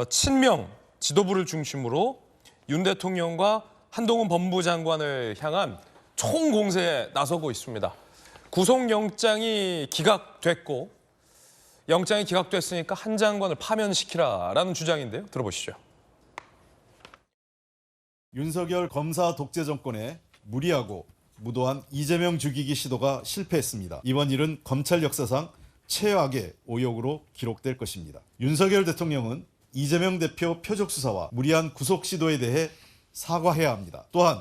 친명 지도부를 중심으로 윤 대통령과 한동훈 법무장관을 향한 총공세에 나서고 있습니다. 구속영장이 기각됐고 영장이 기각됐으니까 한 장관을 파면시키라라는 주장인데요. 들어보시죠. 윤석열 검사 독재 정권에 무리하고 무도한 이재명 죽이기 시도가 실패했습니다. 이번 일은 검찰 역사상 최악의 오역으로 기록될 것입니다. 윤석열 대통령은 이재명 대표 표적 수사와 무리한 구속 시도에 대해 사과해야 합니다. 또한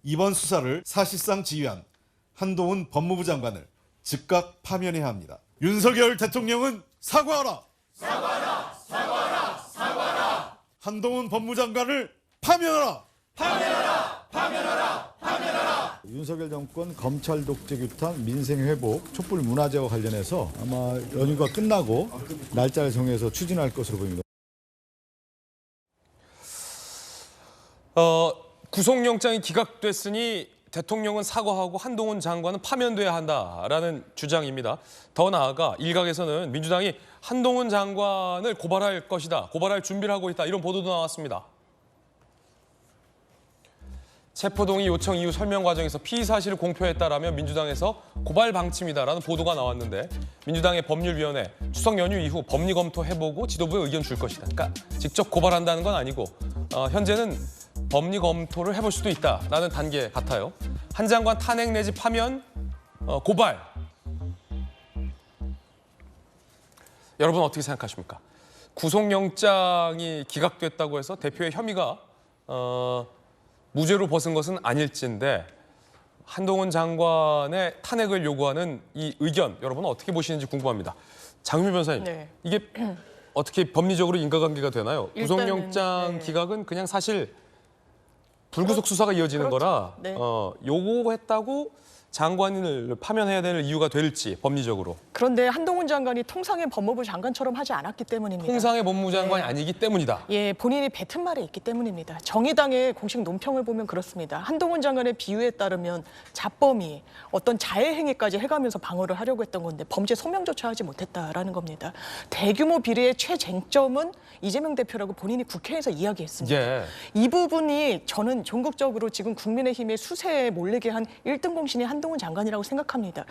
이번 수사를 사실상 지휘한 한동훈 법무부 장관을 즉각 파면해야 합니다. 윤석열 대통령은 사과하라! 사과하라! 사과하라! 사과하라! 한동훈 법무장관을 파면하라! 파면하라! 파면하라! 파면하라! 윤석열 정권 검찰 독재 규탄 민생 회복 촛불 문화제와 관련해서 아마 연휴가 끝나고 날짜를 정해서 추진할 것으로 보입니다. 구속영장이 기각됐으니 대통령은 사과하고 한동훈 장관은 파면돼야 한다라는 주장입니다. 더 나아가 일각에서는 민주당이 한동훈 장관을 고발할 것이다, 고발할 준비를 하고 있다 이런 보도도 나왔습니다. 체포동의 요청 이후 설명 과정에서 피의 사실을 공표했다라며 민주당에서 고발 방침이다라는 보도가 나왔는데 민주당의 법률위원회 추석 연휴 이후 법리 검토해보고 지도부에 의견 줄 것이다. 그러니까 직접 고발한다는 건 아니고 현재는 법리 검토를 해볼 수도 있다라는 단계 같아요. 한 장관 탄핵 내지 파면, 고발. 여러분 어떻게 생각하십니까? 구속영장이 기각됐다고 해서 대표의 혐의가 무죄로 벗은 것은 아닐진데 한동훈 장관의 탄핵을 요구하는 이 의견 여러분 어떻게 보시는지 궁금합니다. 장미 변호사님, 네. 이게 어떻게 법리적으로 인과관계가 되나요? 구속영장 네. 기각은 그냥 사실 불구속 수사가 이어지는 그렇죠. 거라 네. 요구했다고 장관을 파면해야 될 이유가 될지 법리적으로. 그런데 한동훈 장관이 통상의 법무부 장관처럼 하지 않았기 때문입니다. 통상의 법무부 장관이 네. 아니기 때문이다. 예, 본인이 뱉은 말에 있기 때문입니다. 정의당의 공식 논평을 보면 그렇습니다. 한동훈 장관의 비유에 따르면 자범이 어떤 자해 행위까지 해가면서 방어를 하려고 했던 건데 범죄 소명조차 하지 못했다라는 겁니다. 대규모 비리의 최쟁점은 이재명 대표라고 본인이 국회에서 이야기했습니다. 예. 이 부분이 저는 전국적으로 지금 국민의힘의 수세에 몰리게 한 1등 공신이 한동훈 장관이라고 생각합니다.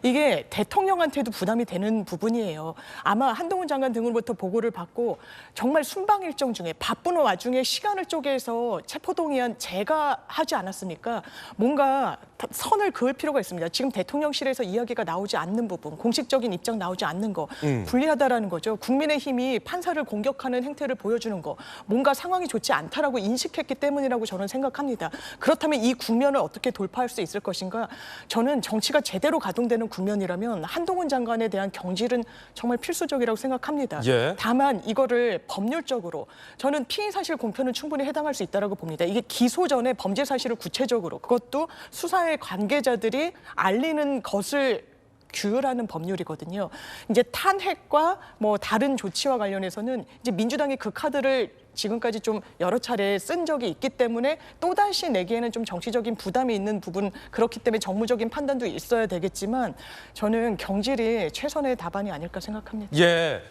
이게 대통령한테도 부담이 되는 부분이에요. 아마 한동훈 장관 등으로부터 보고를 받고 정말 순방 일정 중에 바쁜 와중에 시간을 쪼개서 체포동의안 제가 하지 않았습니까? 뭔가 선을 그을 필요가 있습니다. 지금 대통령실에서 이야기가 나오지 않는 부분, 공식적인 입장 나오지 않는 거 불리하다라는 거죠. 국민의힘이 판사를 공격하는 행태를 보여주는 거, 뭔가 상황이 좋지 않다라고 인식했기 때문이라고 저는 생각합니다. 그렇다면 이 국면을 어떻게 돌파할 수 있을 것인가? 저는 정치가 제대로 가동되는 국면이라면 한동훈 장관에 대한 경질은 정말 필수적이라고 생각합니다. 예. 다만 이거를 법률적으로 저는 피의 사실 공표는 충분히 해당할 수 있다고 봅니다. 이게 기소 전에 범죄 사실을 구체적으로 그것도 수사의 관계자들이 알리는 것을 규율하는 법률이거든요. 이제 탄핵과 뭐 다른 조치와 관련해서는 이제 민주당이 그 카드를 지금까지 좀 여러 차례 쓴 적이 있기 때문에 또다시 내기에는 좀 정치적인 부담이 있는 부분, 그렇기 때문에 정무적인 판단도 있어야 되겠지만 저는 경질이 최선의 답안이 아닐까 생각합니다. 예.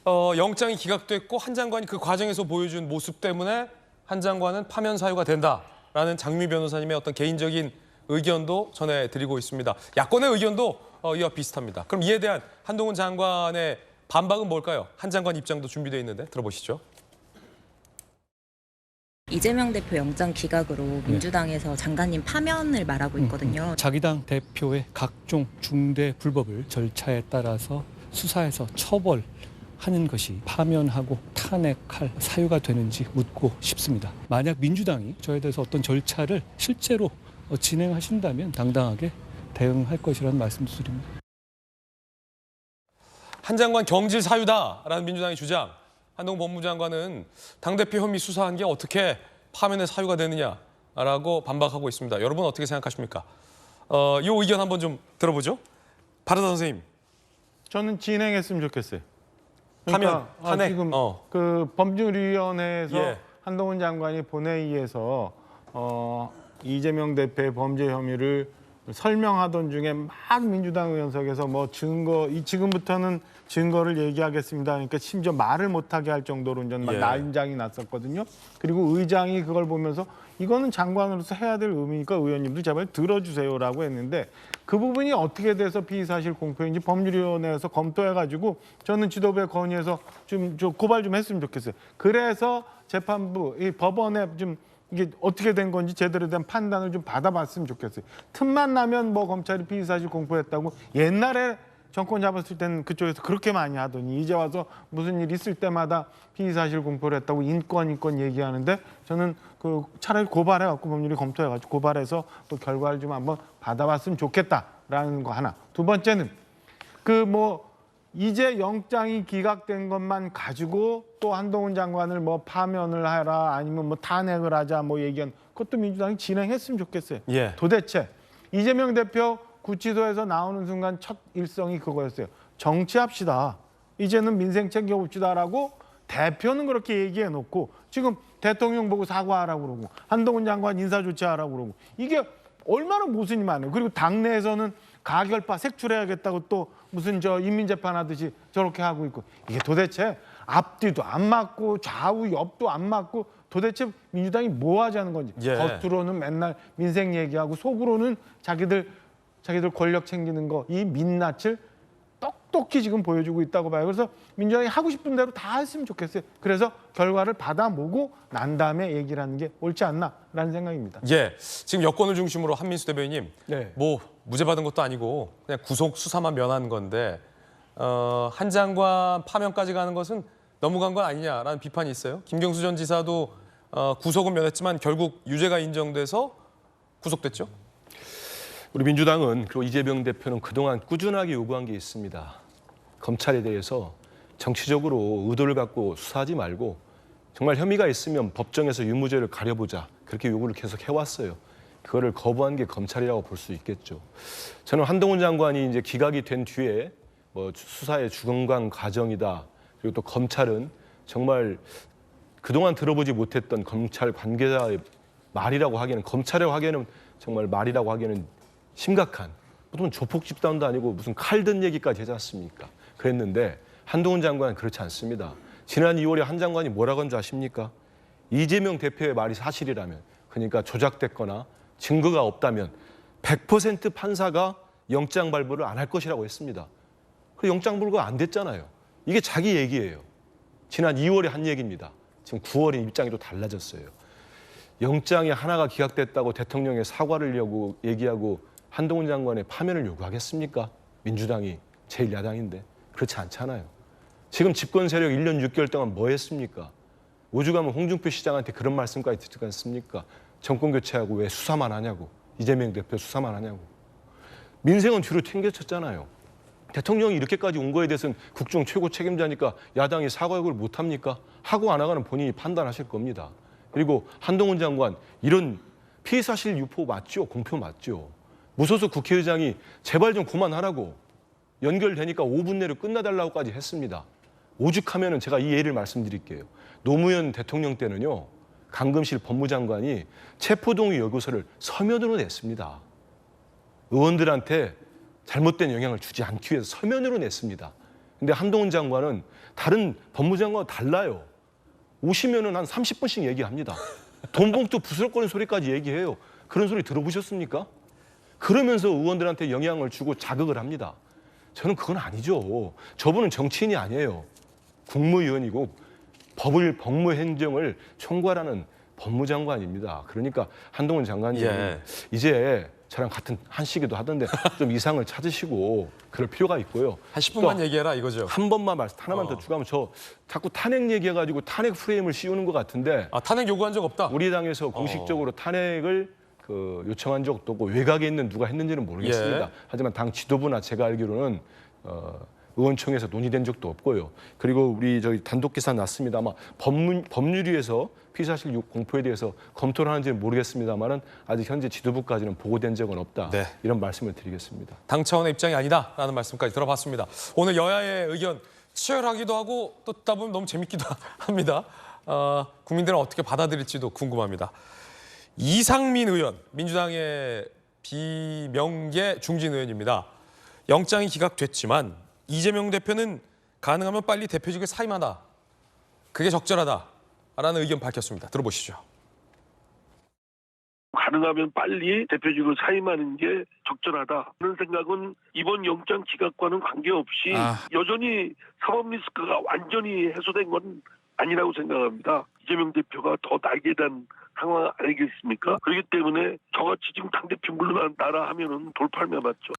영장이 기각됐고 한 장관이 그 과정에서 보여준 모습 때문에 한 장관은 파면 사유가 된다라는 장미 변호사님의 어떤 개인적인 의견도 전해드리고 있습니다. 야권의 의견도 이와 비슷합니다. 그럼 이에 대한 한동훈 장관의 반박은 뭘까요? 한 장관 입장도 준비되어 있는데 들어보시죠. 이재명 대표 영장 기각으로 민주당에서 장관님 파면을 말하고 있거든요. 자기 당 대표의 각종 중대 불법을 절차에 따라서 수사해서 처벌하는 것이 파면하고 탄핵할 사유가 되는지 묻고 싶습니다. 만약 민주당이 저에 대해서 어떤 절차를 실제로 진행하신다면 당당하게 대응할 것이라는 말씀도 드립니다. 한 장관 경질 사유다라는 민주당의 주장. 한동훈 법무부 장관은 당대표 혐의 수사한 게 어떻게 파면의 사유가 되느냐라고 반박하고 있습니다. 여러분 어떻게 생각하십니까? 이 의견 한번 좀 들어보죠. 바르다 선생님. 저는 진행했으면 좋겠어요. 파면, 탄핵. 지금 그 법률위원회에서 예. 한동훈 장관이 본회의에서 이재명 대표의 범죄 혐의를 설명하던 중에 막 민주당 의원석에서 뭐 증거, 지금부터는 증거를 얘기하겠습니다. 그러니까 심지어 말을 못하게 할 정도로 이제 막 예. 난장이 났었거든요. 그리고 의장이 그걸 보면서 이거는 장관으로서 해야 될 의무니까 의원님도 제발 들어주세요라고 했는데 그 부분이 어떻게 돼서 피의사실 공표인지 법률위원회에서 검토해가지고 저는 지도부에 건의해서 좀 고발 좀 했으면 좋겠어요. 그래서 재판부, 이 법원에 좀 이게 어떻게 된 건지 제대로 된 판단을 좀 받아봤으면 좋겠어요. 틈만 나면 뭐 검찰이 피의사실 공표했다고 옛날에 정권 잡았을 때는 그쪽에서 그렇게 많이 하더니 이제 와서 무슨 일 있을 때마다 피의사실 공표를 했다고 인권 얘기하는데 저는 그 차라리 고발해갖고 법률이 검토해가지고 고발해서 또 결과를 좀 한번 받아봤으면 좋겠다라는 거 하나. 두 번째는 이제 영장이 기각된 것만 가지고 또 한동훈 장관을 뭐 파면을 하라 아니면 뭐 탄핵을 하자 뭐 얘기한 그것도 민주당이 진행했으면 좋겠어요. 예. 도대체 이재명 대표 구치소에서 나오는 순간 첫 일성이 그거였어요. 정치합시다. 이제는 민생 챙겨봅시다라고 대표는 그렇게 얘기해놓고 지금 대통령 보고 사과하라고 그러고 한동훈 장관 인사조치하라고 그러고 이게 얼마나 모순이 많아요. 그리고 당내에서는 가결파 색출해야겠다고 또 무슨 인민재판 하듯이 저렇게 하고 있고 이게 도대체 앞뒤도 안 맞고 좌우 옆도 안 맞고 도대체 민주당이 뭐 하자는 건지 예. 겉으로는 맨날 민생 얘기하고 속으로는 자기들 권력 챙기는 거 이 민낯을 똑똑히 지금 보여주고 있다고 봐요. 그래서 민주당이 하고 싶은 대로 다 했으면 좋겠어요. 그래서 결과를 받아보고 난 다음에 얘기를 하는 게 옳지 않나라는 생각입니다. 예, 지금 여권을 중심으로 한민수 대변인님, 네. 뭐 무죄 받은 것도 아니고 그냥 구속 수사만 면한 건데 한 장관 파면까지 가는 것은 너무 간 건 아니냐라는 비판이 있어요. 김경수 전 지사도 구속은 면했지만 결국 유죄가 인정돼서 구속됐죠. 우리 민주당은 그리고 이재명 대표는 그동안 꾸준하게 요구한 게 있습니다. 검찰에 대해서 정치적으로 의도를 갖고 수사하지 말고 정말 혐의가 있으면 법정에서 유무죄를 가려보자. 그렇게 요구를 계속 해왔어요. 그거를 거부한 게 검찰이라고 볼 수 있겠죠. 저는 한동훈 장관이 이제 기각이 된 뒤에 뭐 수사의 주관관 과정이다. 그리고 또 검찰은 정말 그동안 들어보지 못했던 검찰 관계자의 말이라고 하기에는 검찰이라고 하기에는 정말 말이라고 하기에는 심각한 무슨 조폭 집단도 아니고 무슨 칼 든 얘기까지 하지 않습니까? 그랬는데 한동훈 장관은 그렇지 않습니다. 지난 2월에 한 장관이 뭐라고 한 줄 아십니까? 이재명 대표의 말이 사실이라면 그러니까 조작됐거나 증거가 없다면 100% 판사가 영장 발부를 안 할 것이라고 했습니다. 그 영장 발부가 안 됐잖아요. 이게 자기 얘기예요. 지난 2월에 한 얘기입니다. 지금 9월에 입장이 또 달라졌어요. 영장이 하나가 기각됐다고 대통령의 사과를 얘기하고 한동훈 장관의 파면을 요구하겠습니까? 민주당이 제1야당인데 그렇지 않잖아요. 지금 집권 세력 1년 6개월 동안 뭐 했습니까? 오죽하면 홍준표 시장한테 그런 말씀까지 듣지 않습니까? 정권 교체하고 왜 수사만 하냐고. 이재명 대표 수사만 하냐고. 민생은 뒤로 튕겨쳤잖아요. 대통령이 이렇게까지 온 거에 대해서는 국정 최고 책임자니까 야당이 사과 요구를 못합니까? 하고 안 하고는 본인이 판단하실 겁니다. 그리고 한동훈 장관 이런 피의사실 유포 맞죠? 공표 맞죠? 무소속 국회의장이 제발 좀 그만하라고 연결되니까 5분 내로 끝나달라고까지 했습니다. 오죽하면은 제가 이 예를 말씀드릴게요. 노무현 대통령 때는요. 강금실 법무장관이 체포동의 요구서를 서면으로 냈습니다. 의원들한테 잘못된 영향을 주지 않기 위해서 서면으로 냈습니다. 근데 한동훈 장관은 다른 법무장관과 달라요. 오시면은 한 30분씩 얘기합니다. 돈봉투 부스럭거리는 소리까지 얘기해요. 그런 소리 들어보셨습니까? 그러면서 의원들한테 영향을 주고 자극을 합니다. 저는 그건 아니죠. 저분은 정치인이 아니에요. 국무위원이고 법무행정을 총괄하는 법무장관입니다. 그러니까 한동훈 장관님 예. 이제 저랑 같은 한시기도 하던데 좀 이상을 찾으시고 그럴 필요가 있고요. 한 10분만 또 얘기해라 이거죠. 한 번만 말씀 하나만 더 추가하면 저 자꾸 탄핵 얘기해가지고 탄핵 프레임을 씌우는 것 같은데 탄핵 요구한 적 없다. 우리 당에서 공식적으로 탄핵을 요청한 적도 없고 외곽에 있는 누가 했는지는 모르겠습니다. 예. 하지만 당 지도부나 제가 알기로는 의원총회에서 논의된 적도 없고요. 그리고 우리 저희 단독 기사 났습니다. 아마 법률위에서 피의사실 공표에 대해서 검토를 하는지는 모르겠습니다만은 아직 현재 지도부까지는 보고된 적은 없다. 네. 이런 말씀을 드리겠습니다. 당 차원의 입장이 아니다라는 말씀까지 들어봤습니다. 오늘 여야의 의견 치열하기도 하고 또 듣다 보면 너무 재밌기도 합니다. 국민들은 어떻게 받아들일지도 궁금합니다. 이상민 의원, 민주당의 비명계 중진 의원입니다. 영장이 기각됐지만 이재명 대표는 가능하면 빨리 대표직을 사임하다. 그게 적절하다라는 의견 밝혔습니다. 들어보시죠. 가능하면 빨리 대표직을 사임하는 게 적절하다. 그런 생각은 이번 영장 기각과는 관계없이 여전히 사법 리스크가 완전히 해소된 건 아니라고 생각합니다. 이재명 대표가 더 날개 단 상황 아니겠습니까? 그렇기 때문에 저같이 지금 당대표 물러난다라 하면은 돌팔매 맞죠.